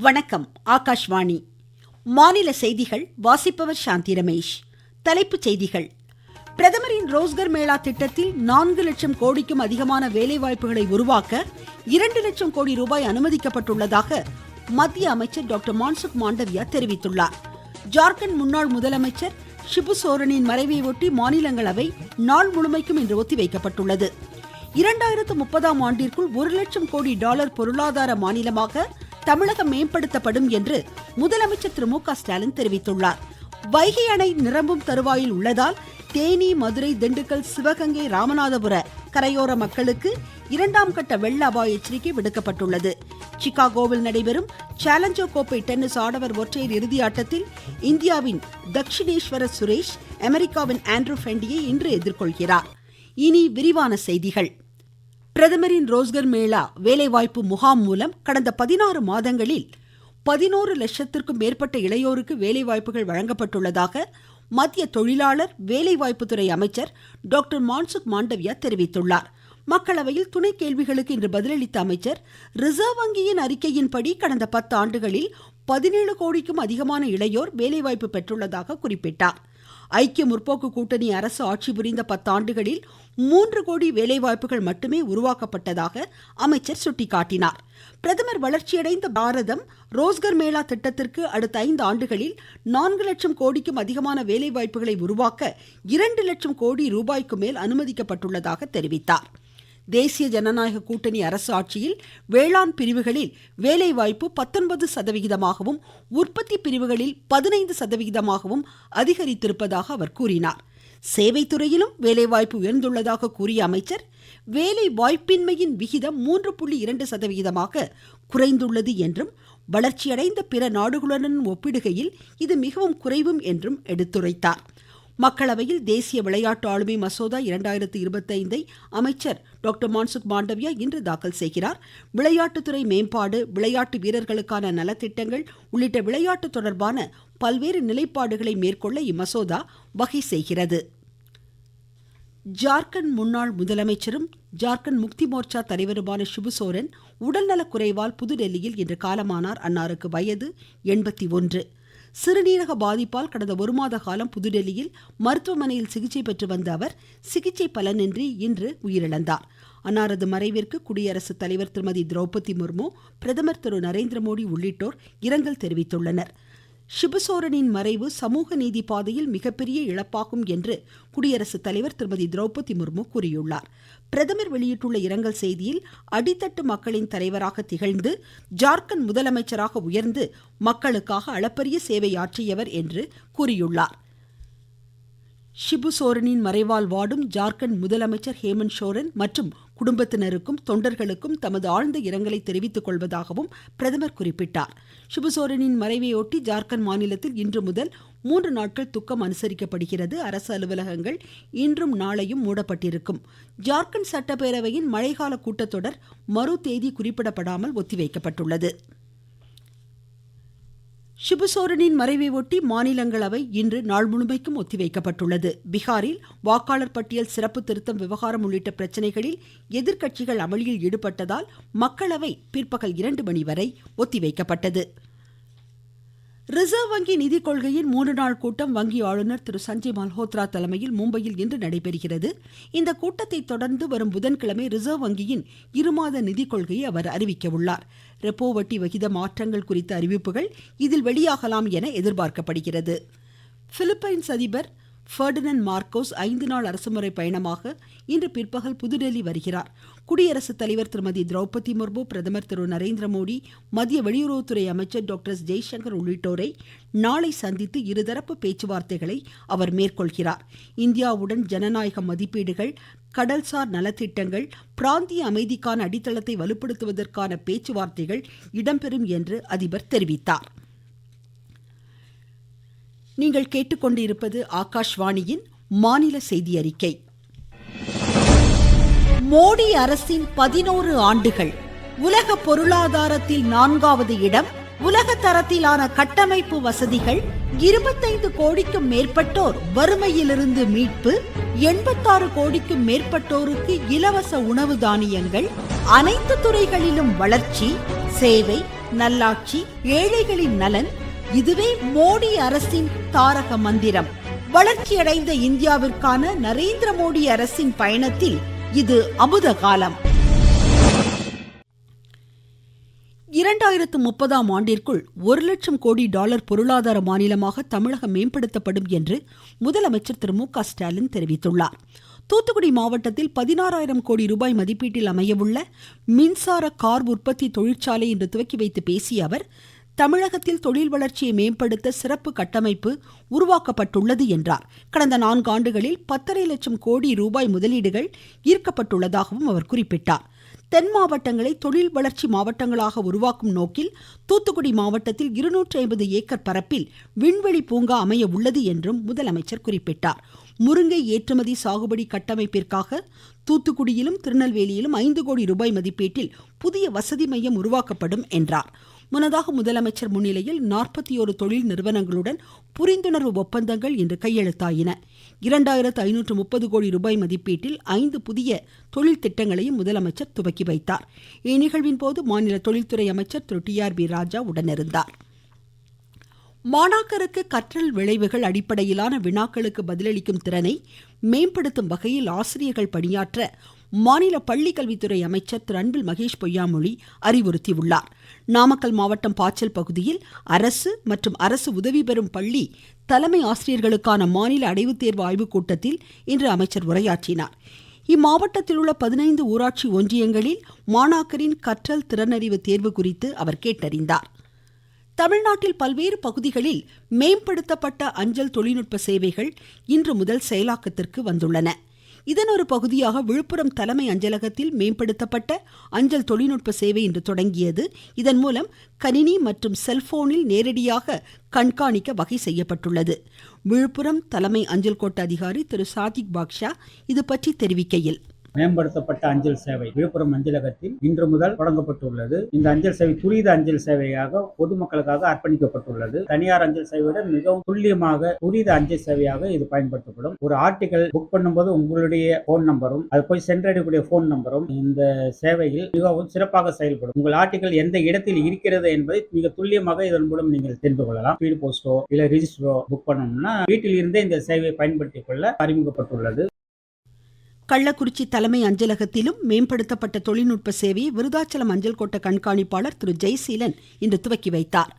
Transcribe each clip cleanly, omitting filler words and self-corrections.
வணக்கம். ஆகாஷ்வாணி மாநில செய்திகள் வாசிப்பவர் சாந்தி ரமேஷ். தலைப்புச் செய்திகள். பிரதமரின் ரோஸ்கர் மேளா திட்டத்தில் 4 லட்சம் கோடிக்கும் அதிகமான வேலைவாய்ப்புகளை உருவாக்க 2 லட்சம் கோடி ரூபாய் அனுமதிக்கப்பட்டுள்ளதாக மத்திய அமைச்சர் டாக்டர் மான்சுக் மாண்டவியா தெரிவித்துள்ளார். ஜார்க்கண்ட் முன்னாள் முதலமைச்சர் ஷிபு சோரனின் மறைவை ஒட்டி மாநிலங்களவை நாள் முழுமைக்கும் இன்று ஒத்திவைக்கப்பட்டுள்ளது. 2030ஆம் ஆண்டிற்குள் 1 லட்சம் கோடி டாலர் பொருளாதார மாநிலமாக தமிழகம் மேம்படுத்தப்படும் என்று முதலமைச்சர் திரு மு க ஸ்டாலின் தெரிவித்துள்ளார். வைகை அணை நிரம்பும் தருவாயில் உள்ளதால் தேனி, மதுரை, திண்டுக்கல், சிவகங்கை, ராமநாதபுர கரையோர மக்களுக்கு 2ஆம் கட்ட வெள்ள அபாய எச்சரிக்கை விடுக்கப்பட்டுள்ளது. சிகாகோவில் நடைபெறும் சேலஞ்சர் கோப்பை டென்னிஸ் ஆடவர் ஒற்றையர் இறுதி ஆட்டத்தில் இந்தியாவின் தக்ஷிணேஸ்வர சுரேஷ் அமெரிக்காவின் ஆண்ட்ரூ ஃபெண்டியை இன்று எதிர்கொள்கிறார். இனி விரிவான செய்திகள். பிரதமரின் ரோஸ்கர் மேளா வேலைவாய்ப்பு முகாம் மூலம் கடந்த 16 மாதங்களில் 11 லட்சத்திற்கும் மேற்பட்ட இளையோருக்கு வேலைவாய்ப்புகள் வழங்கப்பட்டுள்ளதாக மத்திய தொழிலாளர் வேலைவாய்ப்புத்துறை அமைச்சர் டாக்டர் மான்சுக் மாண்டவியா தெரிவித்துள்ளார். மக்களவையில் துணை கேள்விகளுக்கு இன்று பதிலளித்த அமைச்சர், ரிசர்வ் வங்கியின் அறிக்கையின்படி கடந்த 10 ஆண்டுகளில் 17 கோடிக்கும் அதிகமான இளையோர் வேலைவாய்ப்பு பெற்றுள்ளதாக குறிப்பிட்டார். ஐக்கிய முற்போக்கு கூட்டணி அரசு ஆட்சி புரிந்த 10 ஆண்டுகளில் 3 கோடி வேலைவாய்ப்புகள் மட்டுமே உருவாக்கப்பட்டதாக அமைச்சர் சுட்டிக்காட்டினார். பிரதமர் வளர்ச்சியடைந்த பாரதம் ரோஸ்கர் மேளா திட்டத்திற்கு அடுத்த 5 ஆண்டுகளில் 4 லட்சம் கோடிக்கும் அதிகமான வேலைவாய்ப்புகளை உருவாக்க 2 லட்சம் கோடி ரூபாய்க்கு மேல் அனுமதிக்கப்பட்டுள்ளதாக தெரிவித்தார். தேசிய ஜனநாயக கூட்டணி அரசு ஆட்சியில் வேளாண் பிரிவுகளில் வேலைவாய்ப்பு 19%ஆகவும் உற்பத்தி பிரிவுகளில் 15%ஆகவும் அதிகரித்திருப்பதாக அவர் கூறினார். சேவைத்துறையிலும் வேலைவாய்ப்பு உயர்ந்துள்ளதாக கூறிய அமைச்சர், வேலை வாய்ப்பின்மையின் விகிதம் 3.2%ஆக குறைந்துள்ளது என்றும், வளர்ச்சியடைந்த பிற நாடுகளுடன் ஒப்பிடுகையில் இது மிகவும் குறைவும் என்றும் எடுத்துரைத்தார். மக்களவையில் தேசிய விளையாட்டு ஆளுமை மசோதா 2025ஐ அமைச்சர் டாக்டர் மான்சுக் மாண்டவியா இன்று தாக்கல் செய்கிறார். விளையாட்டுத்துறை மேம்பாடு, விளையாட்டு வீரர்களுக்கான நலத்திட்டங்கள் உள்ளிட்ட விளையாட்டு தொடர்பான பல்வேறு நிலைப்பாடுகளை மேற்கொள்ள இம்மசோதா வகை செய்கிறது. ஜார்க்கண்ட் முன்னாள் முதலமைச்சரும் ஜார்க்கண்ட் முக்தி மோர்ச்சா தலைவருமான ஷிபு சோரன் உடல்நலக் குறைவால் புதுடெல்லியில் இன்று காலமானார். அன்னாருக்கு வயது 81. சிறுநீரக பாதிப்பால் கடந்த 1 மாத காலம் புதுடெல்லியில் மருத்துவமனையில் சிகிச்சை பெற்று வந்த அவர் சிகிச்சை பலனின்றி இன்று உயிரிழந்தார். அன்னாரது மறைவிற்கு குடியரசுத் தலைவர் திருமதி திரௌபதி முர்மு, பிரதமர் திரு நரேந்திர மோடி உள்ளிட்டோர் இரங்கல் தெரிவித்துள்ளனர். ஷிபு சோரனின் மறைவு சமூக நீதி பாதையில் மிகப்பெரிய இழப்பாகும் என்று குடியரசுத் தலைவர் திருமதி திரௌபதி முர்மு கூறியுள்ளார். பிரதமர் வெளியிட்டுள்ள இரங்கல் செய்தியில், அடித்தட்டு மக்களின் தலைவராக திகழ்ந்து ஜார்க்கண்ட் முதலமைச்சராக உயர்ந்து மக்களுக்காக அளப்பரிய சேவையாற்றியவர் என்று கூறியுள்ளார். ஷிபு சோரனின் மறைவால் வாடும் ஜார்க்கண்ட் முதலமைச்சர் ஹேமந்த் சோரன் மற்றும் குடும்பத்தினருக்கும் தொண்டர்களுக்கும் தமது ஆழ்ந்த இரங்கலை தெரிவித்துக் கொள்வதாகவும் பிரதமர் குறிப்பிட்டார். ஷிபு சோரனின் மறைவையொட்டி ஜார்க்கண்ட் மாநிலத்தில் இன்று முதல் 3 நாட்கள் துக்கம் அனுசரிக்கப்படுகிறது. அரசு அலுவலகங்கள் இன்றும் நாளையும் மூடப்பட்டிருக்கும். ஜார்க்கண்ட் சட்டப்பேரவையின் மழைக்கால கூட்டத்தொடர் மறு தேதி குறிப்பிடப்படாமல் ஒத்திவைக்கப்பட்டுள்ளது. ஷிபு சோரனின் மறைவை ஒட்டி மாநிலங்களவை இன்று நாள் முழுமைக்கும் ஒத்திவைக்கப்பட்டுள்ளது. பீகாரில் வாக்காளர் பட்டியல் சிறப்பு திருத்தம் விவகாரம் உள்ளிட்ட பிரச்சனைகளில் எதிர்க்கட்சிகள் அமளியில் ஈடுபட்டதால் மக்களவை பிற்பகல் 2 மணி வரை ஒத்திவைக்கப்பட்டது. ரிசர்வ் வங்கி நிதி கொள்கையின் 3 நாள் கூட்டம் வங்கி ஆளுநர் திரு சஞ்சய் மல்ஹோத்ரா தலைமையில் மும்பையில் இன்று நடைபெறுகிறது. இந்த கூட்டத்தை தொடர்ந்து வரும் புதன்கிழமை ரிசர்வ் வங்கியின் 2 மாத நிதி கொள்கையை அவர் அறிவிக்க உள்ளார். ரெப்போ வட்டி விகித மாற்றங்கள் குறித்த அறிவிப்புகள் இதில் வெளியாகலாம் என எதிர்பார்க்கப்படுகிறது. பிலிப்பைன்ஸ் அதிபர் ஃபெர்டினண்ட் மார்கோஸ் 5 நாள் அரசுமுறை பயணமாக இன்று பிற்பகல் புதுடெல்லி வருகிறார். குடியரசுத் தலைவர் திருமதி திரௌபதி முர்மு, பிரதமர் திரு நரேந்திர மோடி, மத்திய வெளியுறவுத்துறை அமைச்சர் டாக்டர் ஜெய்சங்கர் உள்ளிட்டோரை நாளை சந்தித்து இருதரப்பு பேச்சுவார்த்தைகளை அவர் மேற்கொள்கிறார். இந்தியாவுடன் ஜனநாயக மதிப்பீடுகள், கடல்சார் நலத்திட்டங்கள், பிராந்திய அமைதிக்கான அடித்தளத்தை வலுப்படுத்துவதற்கான பேச்சுவார்த்தைகள் இடம்பெறும் என்று அதிபர் தெரிவித்தார். நீங்கள் கேட்டுக்கொண்டிருப்பது ஆகாஷ்வாணியின் மாநில செய்தி அறிக்கை. மோடி அரசின் 11 ஆண்டுகள். உலக பொருளாதாரத்தில் 4வது இடம். உலக தரத்திலான கட்டமைப்பு வசதிகள். 25 கோடிக்கும் மேற்பட்டோர் வறுமையிலிருந்து மீட்பு. 86 கோடிக்கும் மேற்பட்டோருக்கு இலவச உணவு தானியங்கள். அனைத்து துறைகளிலும் வளர்ச்சி, சேவை நல்லாட்சி, ஏழைகளின் நலன், இதுவே மோடி அரசின் தாரக மந்திரம். வளர்ச்சியடைந்த இந்தியாவிற்கான நரேந்திர மோடி அரசின் பயணத்தில் இது அமுத காலம். 2030ஆம் ஆண்டிற்குள் 1 லட்சம் கோடி டாலர் பொருளாதார மாநிலமாக தமிழகம் மேம்படுத்தப்படும் என்று முதலமைச்சர் திரு மு க ஸ்டாலின் தெரிவித்துள்ளார். தூத்துக்குடி மாவட்டத்தில் 16,000 கோடி ரூபாய் மதிப்பீட்டில் அமையவுள்ள மின்சார கார் உற்பத்தி தொழிற்சாலை இன்று துவக்கி வைத்து பேசிய அவர், தமிழகத்தில் தொழில் வளர்ச்சியை மேம்படுத்த சிறப்பு கட்டமைப்பு உருவாக்கப்பட்டுள்ளது என்றார். கடந்த 4 ஆண்டுகளில் 10.5 லட்சம் கோடி ரூபாய் முதலீடுகள் ஈர்க்கப்பட்டுள்ளதாகவும் அவர் குறிப்பிட்டார். தென் மாவட்டங்களை தொழில் வளர்ச்சி மாவட்டங்களாக உருவாக்கும் நோக்கில் தூத்துக்குடி மாவட்டத்தில் 250 ஏக்கர் பரப்பில் விண்வெளி பூங்கா அமைய உள்ளது என்றும் முதலமைச்சர் குறிப்பிட்டார். முருங்கை ஏற்றுமதி சாகுபடி கட்டமைப்பிற்காக தூத்துக்குடியிலும் திருநெல்வேலியிலும் 5 கோடி ரூபாய் மதிப்பீட்டில் புதிய வசதி மையம் உருவாக்கப்படும் என்றார். முன்னதாக முதலமைச்சர் முன்னிலையில் 41 தொழில் நிறுவனங்களுடன் புரிந்துணர்வு ஒப்பந்தங்கள் இன்று கையெழுத்தாயின. 2530 கோடி ரூபாய் மதிப்பீட்டில் 5 புதிய தொழில் திட்டங்களையும் முதலமைச்சர் துவக்கி வைத்தார். இந்நிகழ்வின் போது மாநில தொழில்துறை அமைச்சர் திரு TRB ராஜா உடனிருந்தார். மாணாக்கருக்கு கற்றல் விளைவுகள் அடிப்படையிலான வினாக்களுக்கு பதிலளிக்கும் திறனை மேம்படுத்தும் வகையில் ஆசிரியர்கள் பணியாற்ற மாநில பள்ளிக்கல்வித்துறை அமைச்சர் திரு அன்பில் மகேஷ் பொய்யாமொழி அறிவுறுத்தியுள்ளார். நாமக்கல் மாவட்டம் பாச்சல் பகுதியில் அரசு மற்றும் அரசு உதவி பெறும் பள்ளி தலைமை ஆசிரியர்களுக்கான மாநில அடைவுத் தேர்வு ஆய்வுக் கூட்டத்தில் இன்று அமைச்சர் உரையாற்றினார். இம்மாவட்டத்தில் உள்ள 15 ஊராட்சி ஒன்றியங்களில் மாணாக்கரின் கற்றல் திறனறிவு தேர்வு குறித்து அவர் கேட்டறிந்தார். தமிழ்நாட்டில் பல்வேறு பகுதிகளில் மேம்படுத்தப்பட்ட அஞ்சல் தொழில்நுட்ப சேவைகள் இன்று முதல் செயலாக்கத்திற்கு வந்துள்ளன. இதன் ஒரு பகுதியாக விழுப்புரம் தலைமை அஞ்சலகத்தில் மேம்படுத்தப்பட்ட அஞ்சல் தொழில்நுட்ப சேவை இன்று தொடங்கியது. இதன் மூலம் கணினி மற்றும் செல்போனில் நேரடியாக கண்காணிக்க வகை செய்யப்பட்டுள்ளது. விழுப்புரம் தலைமை அஞ்சல் கோட்ட அதிகாரி திரு சாதிக் பாக்ஷா இது பற்றி தெரிவிக்கையில், மேம்படுத்தப்பட்ட அஞ்சல் சேவை விழுப்புரம் அஞ்சலகத்தில் இன்று முதல் தொடங்கப்பட்டுள்ளது. இந்த அஞ்சல் சேவை துரித அஞ்சல் சேவையாக பொதுமக்களுக்காக அர்ப்பணிக்கப்பட்டுள்ளது. தனியார் அஞ்சல் சேவையுடன் மிகவும் துல்லியமாக துரித அஞ்சல் சேவையாக இது பயன்படுத்தப்படும். ஒரு ஆர்டிகல் புக் பண்ணும்போது உங்களுடைய போன் நம்பரும் அது போய் சென்றடையக்கூடிய போன் நம்பரும் இந்த சேவையில் மிகவும் சிறப்பாக செயல்படும். உங்கள் ஆர்டிகல் எந்த இடத்தில் இருக்கிறது என்பதை மிக துல்லியமாக இதன் மூலம் நீங்கள் தெரிந்து கொள்ளலாம். ஸ்பீடு போஸ்டோ இல்ல ரிஜிஸ்டரோ புக் பண்ணணும்னா வீட்டில் இருந்தே இந்த சேவையை பயன்படுத்திக் கொள்ள அறிமுகப்பட்டுள்ளது. கள்ளக்குறிச்சி தலைமை அஞ்சலகத்திலும் மேம்படுத்தப்பட்ட தொழில்நுட்ப சேவையை விருதாச்சலம் அஞ்சல் கோட்ட கண்காணிப்பாளர் திரு ஜெய்சீலன் இன்று துவக்கி வைத்தார்.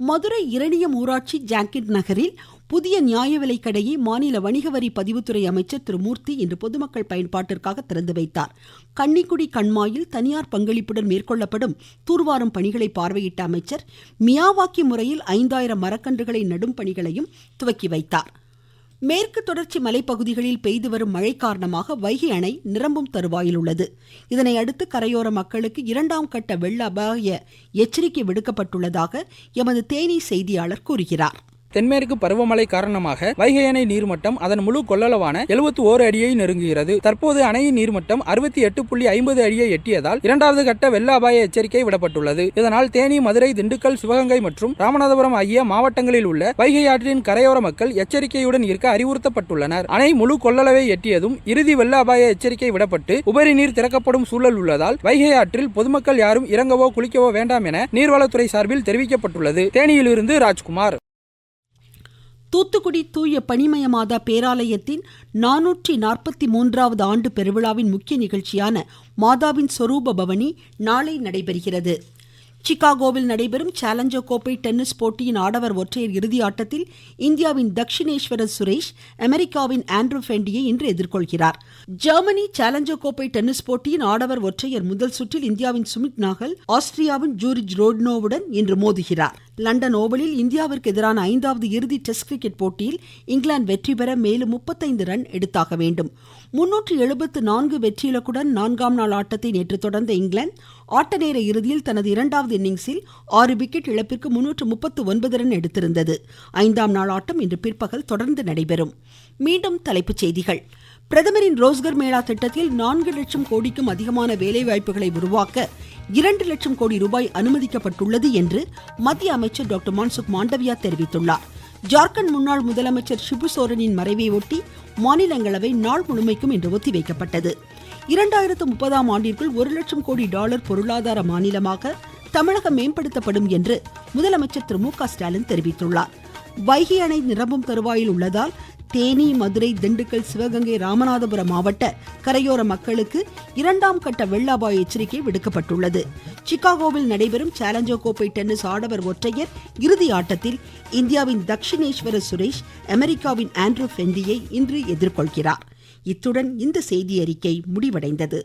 மதுரை இரணியம் ஊராட்சி ஜாங்கிட் நகரில் புதிய நியாய விலைக் கடையை மாநில வணிக வரி பதிவுத்துறை அமைச்சர் திரு மூர்த்தி இன்று பொதுமக்கள் பயன்பாட்டிற்காக திறந்து வைத்தார். கன்னிக்குடி கண்மாயில் தனியார் பங்களிப்புடன் மேற்கொள்ளப்படும் தூர்வாரும் பணிகளை பார்வையிட்ட அமைச்சர் மியாவாக்கி முறையில் 5000 மரக்கன்றுகளை நடும் பணிகளையும் துவக்கி வைத்தார். மேற்கு தொடர்ச்சி மலைப்பகுதிகளில் பெய்து வரும் மழை காரணமாக வைகை அணை நிரம்பும் தருவாயில் உள்ளது. இதனை அடுத்து கரையோர மக்களுக்கு 2ஆம் கட்ட வெள்ள அபாய எச்சரிக்கை விடுக்கப்பட்டுள்ளதாக எமது தேனி செய்தியாளர் கூறுகிறார். தென்மேற்கு பருவமழை காரணமாக வைகை அணை நீர்மட்டம் அதன் முழு கொள்ளளவான 71 அடியை நெருங்குகிறது. தற்போது அணையின் நீர்மட்டம் 68.50 அடியை எட்டியதால் 2வது கட்ட வெள்ள அபாய எச்சரிக்கை விடப்பட்டுள்ளது. இதனால் தேனி, மதுரை, திண்டுக்கல், சிவகங்கை மற்றும் ராமநாதபுரம் ஆகிய மாவட்டங்களில் உள்ள வைகை ஆற்றின் கரையோர மக்கள் எச்சரிக்கையுடன் இருக்க அறிவுறுத்தப்பட்டுள்ளனர். அணை முழு கொள்ளளவை எட்டியதும் இறுதி வெள்ள அபாய எச்சரிக்கை விடப்பட்டு உபரி நீர் திறக்கப்படும் சூழல் உள்ளதால் வைகை ஆற்றில் பொதுமக்கள் யாரும் இறங்கவோ குளிக்கவோ வேண்டாம் என நீர்வளத்துறை சார்பில் தெரிவிக்கப்பட்டுள்ளது. தேனியிலிருந்து ராஜ்குமார். தூத்துக்குடி தூய பனிமயமாதா பேராலயத்தின் 443வது ஆண்டு பெருவிழாவின் முக்கிய நிகழ்ச்சியான மாதாவின் சொரூப பவனி நாளை நடைபெறுகிறது. சிகாகோவில் நடைபெறும் சேலஞ்சர் கோப்பை டென்னிஸ் போட்டியின் ஆடவர் ஒற்றையர் இறுதி ஆட்டத்தில் இந்தியாவின் தக்ஷினேஸ்வர சுரேஷ் அமெரிக்காவின் ஆண்ட்ரூ ஃபெண்டியை இன்று எதிர்கொள்கிறார். ஜெர்மனி சேலஞ்சர் கோப்பை டென்னிஸ் போட்டியின் ஆடவர் ஒற்றையர் முதல் சுற்றில் இந்தியாவின் சுமித் நாகல் ஆஸ்திரியாவின் ஜூரிஜ் ரோட்னோவுடன் இன்று மோதுகிறார். லண்டன் ஓவலில் இந்தியாவிற்கு எதிரான 5வது இறுதி டெஸ்ட் கிரிக்கெட் போட்டியில் இங்கிலாந்து வெற்றி பெற மேலும் 35 ரன் எடுத்தாக வேண்டும். 374 வெற்றி இலக்குடன் 4ஆம் நாள் ஆட்டத்தை நேற்று தொடர்ந்த இங்கிலாந்து ஆட்ட நேர இறுதியில் தனது 2வது இன்னிங்ஸில் 6 விக்கெட் இழப்பிற்கு 339 ரன் எடுத்திருந்தது. 5ஆம் நாள் ஆட்டம் இன்று பிற்பகல் தொடர்ந்து நடைபெறும். மீண்டும் தலைப்புச் செய்திகள். பிரதமரின் ரோஸ்கர் மேளா திட்டத்தில் 4 லட்சம் கோடிக்கும் அதிகமான வேலைவாய்ப்புகளை உருவாக்க 2 லட்சம் கோடி ரூபாய் அனுமதிக்கப்பட்டுள்ளது என்று மத்திய அமைச்சர் டாக்டர் மன்சுக் மாண்டவியா தெரிவித்துள்ளார். ஜார்க்கண்ட் முன்னாள் முதலமைச்சர் ஷிபு சோரனின் மறைவை ஒட்டி மாநிலங்களவை நாள் முழுமைக்கும் இன்று ஒத்திவைக்கப்பட்டது. 2030ஆம் ஆண்டிற்குள் 1 லட்சம் கோடி டாலர் பொருளாதார மாநிலமாக தமிழகம் மேம்படுத்தப்படும் என்று முதலமைச்சர் திரு மு.க. ஸ்டாலின் தெரிவித்துள்ளார். வைகை அணை நிரம்பும் தருவாயில் உள்ளதால் தேனி, மதுரை, திண்டுக்கல், சிவகங்கை, ராமநாதபுரம் மாவட்ட கரையோர மக்களுக்கு 2ஆம் கட்ட வெள்ள அபாய எச்சரிக்கை விடுக்கப்பட்டுள்ளது. சிகாகோவில் நடைபெறும் சேலஞ்சர் கோப்பை டென்னிஸ் ஆடவர் ஒற்றையர் இறுதி ஆட்டத்தில் இந்தியாவின் தக்ஷினேஸ்வர சுரேஷ் அமெரிக்காவின் ஆண்ட்ரூ ஃபெண்டியை இன்று எதிர்கொள்கிறார். இத்துடன் இந்த செய்தியறிக்கை முடிவடைந்தது.